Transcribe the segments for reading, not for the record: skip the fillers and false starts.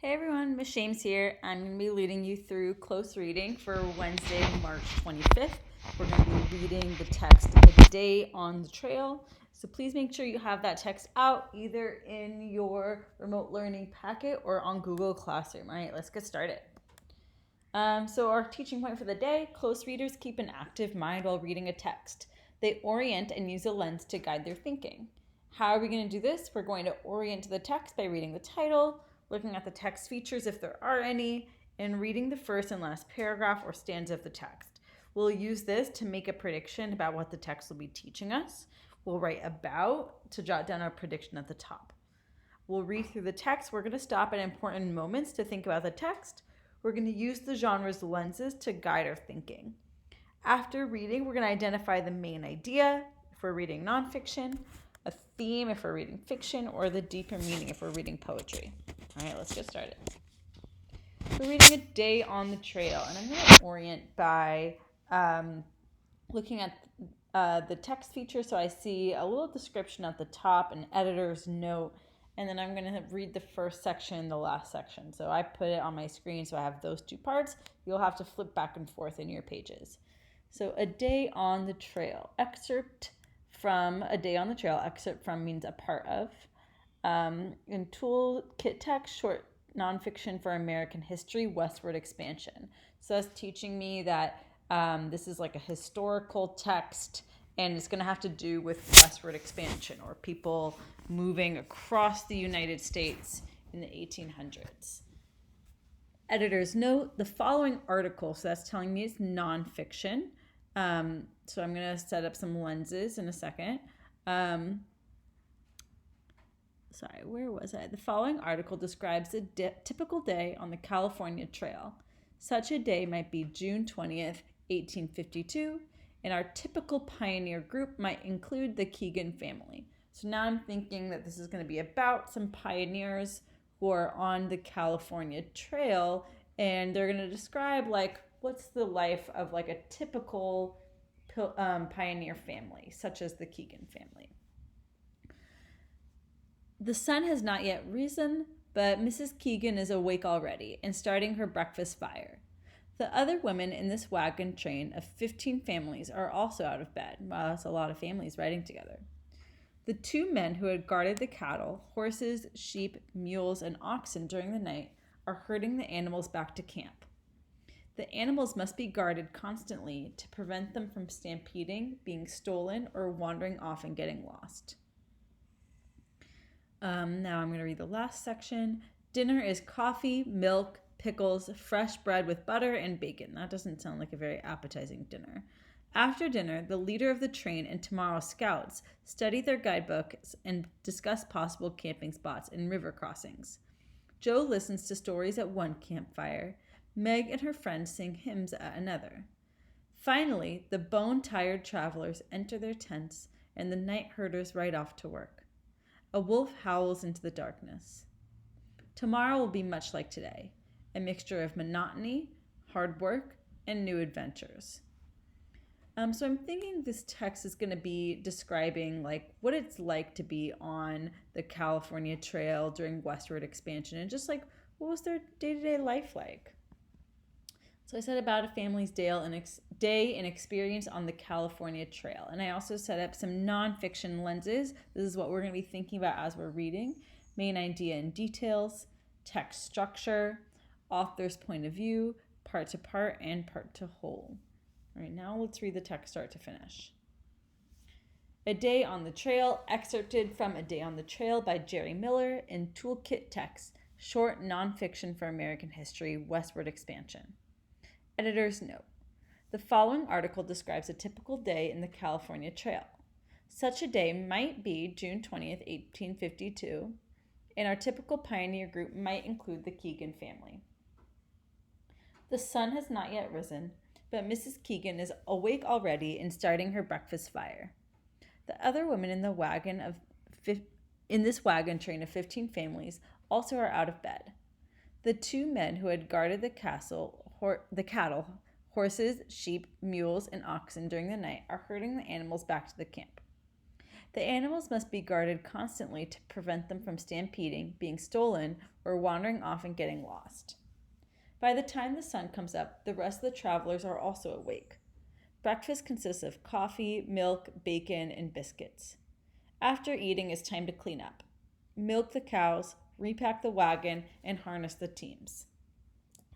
Hey everyone, Miss Shames here. I'm going to be leading you through close reading for Wednesday, March 25th. We're going to be reading the text A Day on the Trail. So please make sure you have that text out either in your remote learning packet or on Google Classroom. All right, let's get started. So our teaching point for the day, close readers keep an active mind while reading a text. They orient and use a lens to guide their thinking. How are we going to do this? We're going to orient the text by reading the title, looking at the text features if there are any, and reading the first and last paragraph or stanza of the text. We'll use this to make a prediction about what the text will be teaching us. We'll write about to jot down our prediction at the top. We'll read through the text. We're going to stop at important moments to think about the text. We're going to use the genre's lenses to guide our thinking. After reading, we're going to identify the main idea if we're reading nonfiction, a theme if we're reading fiction, or the deeper meaning if we're reading poetry. All right, let's get started. We're reading A Day on the Trail, and I'm going to orient by looking at the text feature. So I see a little description at the top, an editor's note, and then I'm going to read the first section and the last section. So I put it on my screen, so I have those two parts. You'll have to flip back and forth in your pages. So A Day on the Trail. Excerpt from A Day on the Trail. Excerpt from means a part of. In toolkit text, short nonfiction for American history, westward expansion. So that's teaching me that this is like a historical text, and it's going to have to do with westward expansion or people moving across the United States in the 1800s. Editor's note, the following article, so that's telling me it's nonfiction. So I'm going to set up some lenses in a second. Where was I? The following article describes a typical day on the California Trail. Such a day might be June 20th, 1852, and our typical pioneer group might include the Keegan family. So now I'm thinking that this is going to be about some pioneers who are on the California Trail, and they're going to describe like what's the life of like a typical pioneer family, such as the Keegan family. The sun has not yet risen, but Mrs. Keegan is awake already and starting her breakfast fire. The other women in this wagon train of 15 families are also out of bed. Wow, that's a lot of families riding together. The two men who had guarded the cattle, horses, sheep, mules, and oxen during the night are herding the animals back to camp. The animals must be guarded constantly to prevent them from stampeding, being stolen, or wandering off and getting lost. Now I'm going to read the last section. Dinner is coffee, milk, pickles, fresh bread with butter, and bacon. That doesn't sound like a very appetizing dinner. After dinner, the leader of the train and tomorrow's scouts study their guidebooks and discuss possible camping spots and river crossings. Joe listens to stories at one campfire. Meg and her friends sing hymns at another. Finally, the bone-tired travelers enter their tents, and the night herders ride off to work. A wolf howls into the darkness. Tomorrow will be much like today, a mixture of monotony, hard work, and new adventures. So I'm thinking this text is going to be describing like what it's like to be on the California Trail during westward expansion and just like what was their day-to-day life like. So I said about a family's day and experience on the California Trail. And I also set up some nonfiction lenses. This is what we're going to be thinking about as we're reading. Main idea and details, text structure, author's point of view, part to part, and part to whole. All right, now let's read the text start to finish. A Day on the Trail, excerpted from A Day on the Trail by Jerry Miller in Toolkit Text, short nonfiction for American history, westward expansion. Editor's note. The following article describes a typical day in the California Trail. Such a day might be June 20th, 1852, and our typical pioneer group might include the Keegan family. The sun has not yet risen, but Mrs. Keegan is awake already and starting her breakfast fire. The other women in this wagon train of 15 families also are out of bed. The two men who had guarded the cattle, horses, sheep, mules, and oxen during the night are herding the animals back to the camp. The animals must be guarded constantly to prevent them from stampeding, being stolen, or wandering off and getting lost. By the time the sun comes up, the rest of the travelers are also awake. Breakfast consists of coffee, milk, bacon, and biscuits. After eating, it's time to clean up. Milk the cows, repack the wagon, and harness the teams.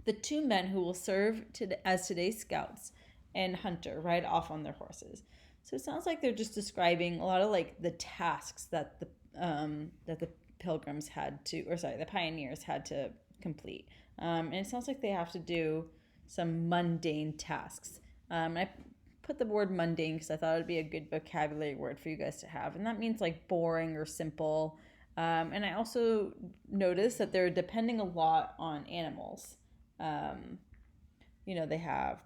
The two men who will serve as today's scouts and hunter ride off on their horses. So it sounds like they're just describing a lot of like the tasks that the pilgrims had to, or sorry, the pioneers had to complete. And it sounds like they have to do some mundane tasks. I put the word mundane because I thought it would be a good vocabulary word for you guys to have, and that means like boring or simple. And I also noticed that they're depending a lot on animals. They have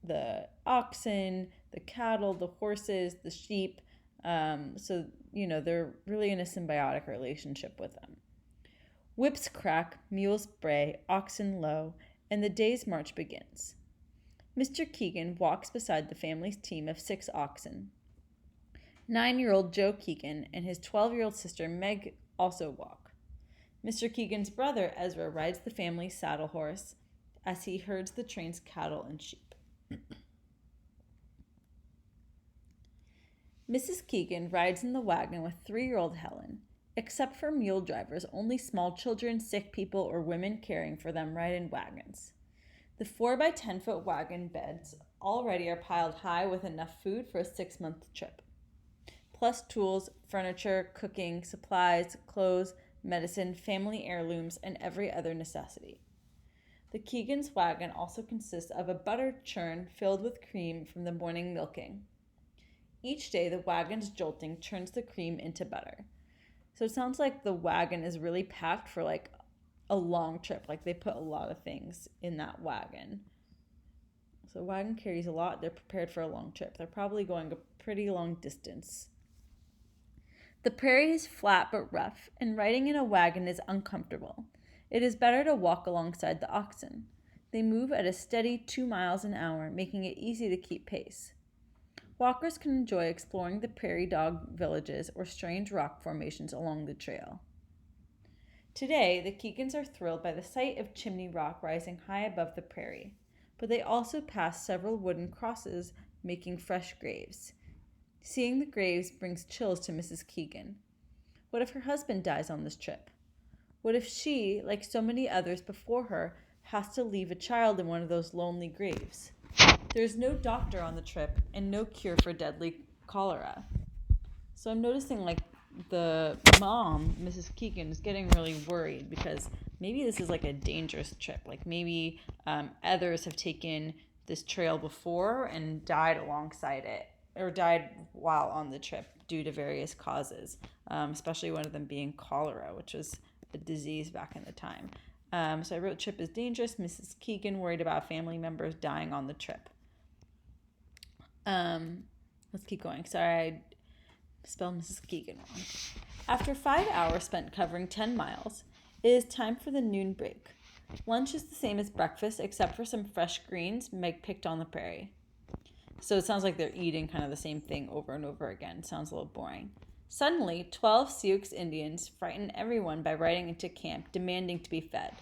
the oxen, the cattle, the horses, the sheep. They're really in a symbiotic relationship with them. Whips crack, mules bray, oxen low, and the day's march begins. Mr. Keegan walks beside the family's team of 6 oxen. 9-year-old Joe Keegan and his 12-year-old sister Meg also walk. Mr. Keegan's brother Ezra rides the family's saddle horse as he herds the train's cattle and sheep. Mrs. Keegan rides in the wagon with 3-year-old Helen. Except for mule drivers, only small children, sick people, or women caring for them ride in wagons. The 4x10-foot wagon beds already are piled high with enough food for a 6-month trip, plus tools, furniture, cooking, supplies, clothes, medicine, family heirlooms, and every other necessity. The Keegan's wagon also consists of a butter churn filled with cream from the morning milking. Each day, the wagon's jolting turns the cream into butter. So it sounds like the wagon is really packed for like a long trip. Like they put a lot of things in that wagon. So the wagon carries a lot. They're prepared for a long trip. They're probably going a pretty long distance. The prairie is flat but rough, and riding in a wagon is uncomfortable. It is better to walk alongside the oxen. They move at a steady 2 miles an hour, making it easy to keep pace. Walkers can enjoy exploring the prairie dog villages or strange rock formations along the trail. Today, the Keegans are thrilled by the sight of Chimney Rock rising high above the prairie, but they also pass several wooden crosses making fresh graves. Seeing the graves brings chills to Mrs. Keegan. What if her husband dies on this trip? What if she, like so many others before her, has to leave a child in one of those lonely graves? There's no doctor on the trip and no cure for deadly cholera. So I'm noticing like the mom, Mrs. Keegan, is getting really worried because maybe this is like a dangerous trip. Like maybe others have taken this trail before and died alongside it or died while on the trip due to various causes, especially one of them being cholera, which was a disease back in the time. So I wrote, trip is dangerous. Mrs. Keegan worried about family members dying on the trip. Let's keep going. Sorry, I spelled Mrs. Keegan wrong. After 5 hours spent covering 10 miles, it is time for the noon break. Lunch is the same as breakfast, except for some fresh greens Meg picked on the prairie. So it sounds like they're eating kind of the same thing over and over again. Sounds a little boring. Suddenly, 12 Sioux Indians frighten everyone by riding into camp, demanding to be fed.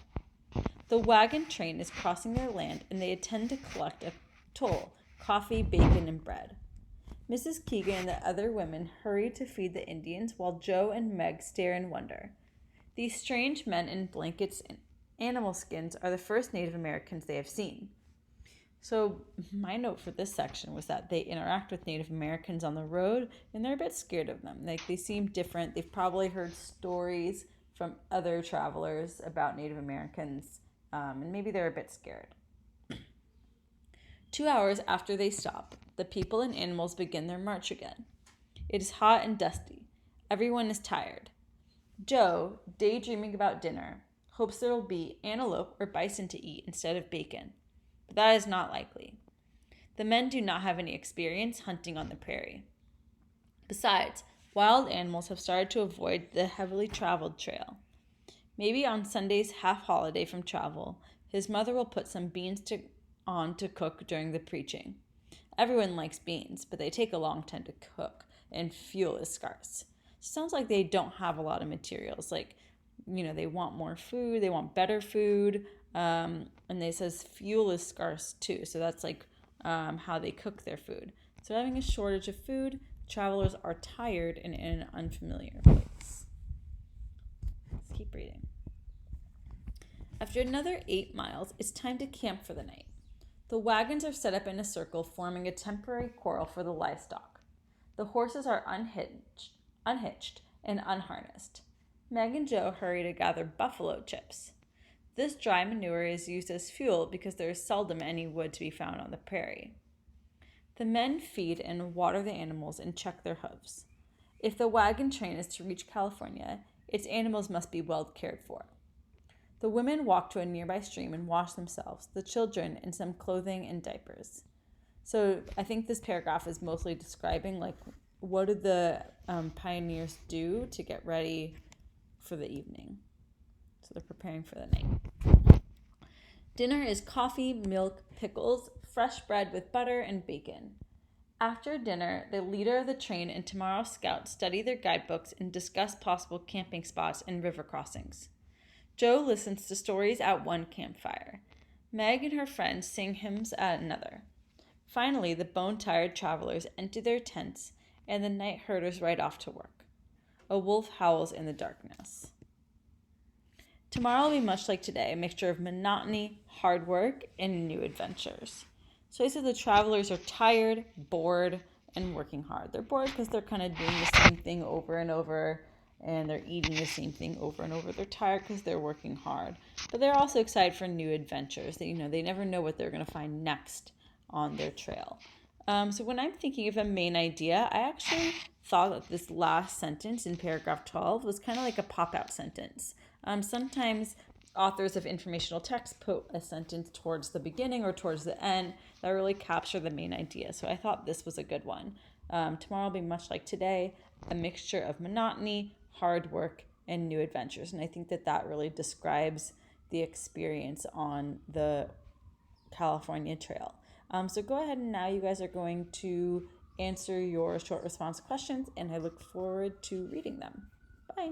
The wagon train is crossing their land, and they intend to collect a toll, coffee, bacon, and bread. Mrs. Keegan and the other women hurry to feed the Indians while Joe and Meg stare in wonder. These strange men in blankets and animal skins are the first Native Americans they have seen. So my note for this section was that they interact with Native Americans on the road and they're a bit scared of them. Like they seem different. They've probably heard stories from other travelers about Native Americans, and maybe they're a bit scared. 2 hours after they stop, the people and animals begin their march again. It is hot and dusty. Everyone is tired. Joe, daydreaming about dinner, hopes there will be antelope or bison to eat instead of bacon. But that is not likely. The men do not have any experience hunting on the prairie. Besides, wild animals have started to avoid the heavily traveled trail. Maybe on Sunday's half-holiday from travel, his mother will put some beans on to cook during the preaching. Everyone likes beans, but they take a long time to cook, and fuel is scarce. Sounds like they don't have a lot of materials. Like, they want more food, they want better food, and they says fuel is scarce too. So that's like how they cook their food. So having a shortage of food, travelers are tired and in an unfamiliar place. Let's keep reading. After another 8 miles, it's time to camp for the night. The wagons are set up in a circle, forming a temporary corral for the livestock. The horses are unhitched and unharnessed. Meg and Joe hurry to gather buffalo chips. This dry manure is used as fuel because there is seldom any wood to be found on the prairie. The men feed and water the animals and check their hooves. If the wagon train is to reach California, its animals must be well cared for. The women walk to a nearby stream and wash themselves, the children in some clothing and diapers. So I think this paragraph is mostly describing like what did the pioneers do to get ready for the evening. So they're preparing for the night. Dinner is coffee, milk, pickles, fresh bread with butter and bacon. After dinner, the leader of the train and tomorrow's scouts study their guidebooks and discuss possible camping spots and river crossings. Joe listens to stories at one campfire. Meg and her friends sing hymns at another. Finally, the bone-tired travelers empty their tents, and the night herders ride off to work. A wolf howls in the darkness. Tomorrow will be much like today, a mixture of monotony, hard work, and new adventures. So he said the travelers are tired, bored, and working hard. They're bored because they're kind of doing the same thing over and over, and they're eating the same thing over and over. They're tired because they're working hard. But they're also excited for new adventures. They never know what they're going to find next on their trail. So when I'm thinking of a main idea, I actually thought that this last sentence in paragraph 12 was kind of like a pop-out sentence. Sometimes authors of informational text put a sentence towards the beginning or towards the end that really capture the main idea. So I thought this was a good one. Tomorrow will be much like today, a mixture of monotony, hard work, and new adventures. And I think that really describes the experience on the California Trail. So go ahead and now you guys are going to answer your short response questions, and I look forward to reading them. Bye.